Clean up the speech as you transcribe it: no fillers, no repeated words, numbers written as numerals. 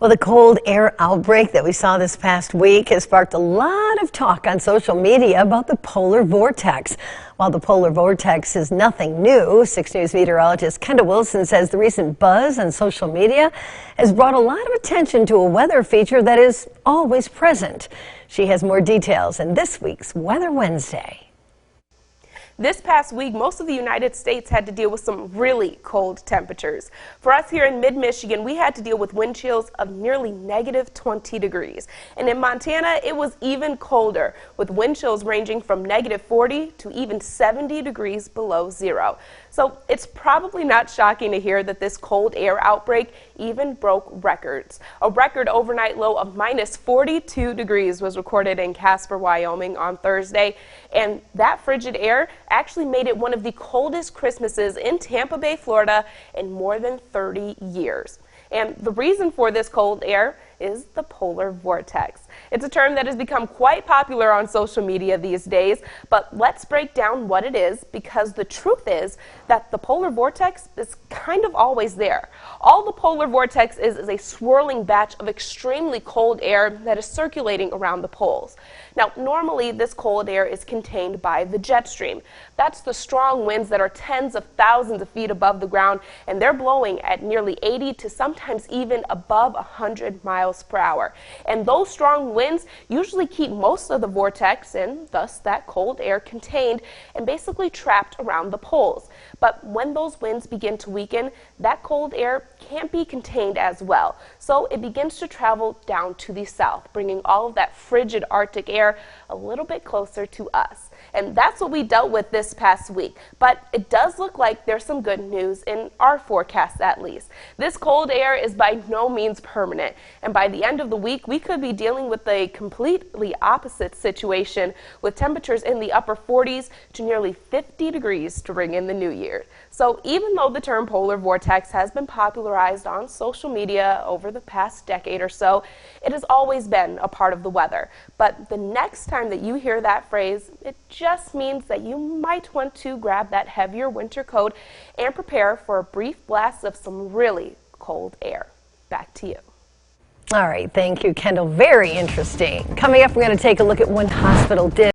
Well, the cold air outbreak that we saw this past week has sparked a lot of talk on social media about the polar vortex. While the polar vortex is nothing new, 6 News meteorologist Kendall Wilson says the recent buzz on social media has brought a lot of attention to a weather feature that is always present. She has more details in this week's Weather Wednesday. This past week, most of the United States had to deal with some really cold temperatures. For us here in mid-Michigan, we had to deal with wind chills of nearly -20 degrees. And in Montana, it was even colder, with wind chills ranging from -40 to even 70 degrees below zero. So it's probably not shocking to hear that this cold air outbreak even broke records. A record overnight low of -42 degrees was recorded in Casper, Wyoming on Thursday. And that frigid air actually made it one of the coldest Christmases in Tampa Bay, Florida in more than 30 years. And the reason for this cold air is the polar vortex. It's a term that has become quite popular on social media these days, but let's break down what it is, because the truth is that the polar vortex is kind of always there. All the polar vortex is a swirling batch of extremely cold air that is circulating around the poles. Now, normally this cold air is contained by the jet stream. That's the strong winds that are tens of thousands of feet above the ground, and they're blowing at nearly 80 to sometimes even above 100 miles per hour. And those strong winds usually keep most of the vortex, and thus that cold air, contained and basically trapped around the poles. But when those winds begin to weaken, that cold air can't be contained as well. So it begins to travel down to the south, bringing all of that frigid Arctic air a little bit closer to us. And that's what we dealt with this past week. But it does look like there's some good news in our forecast, at least. This cold air is by no means permanent. And by the end of the week, we could be dealing with a completely opposite situation, with temperatures in the upper 40s to nearly 50 degrees to ring in the new year. So even though the term polar vortex has been popularized on social media over the past decade or so, it has always been a part of the weather. But the next time that you hear that phrase, it just means that you might want to grab that heavier winter coat and prepare for a brief blast of some really cold air. Back to you. All right, thank you, Kendall. Very interesting. Coming up, we're going to take a look at one hospital did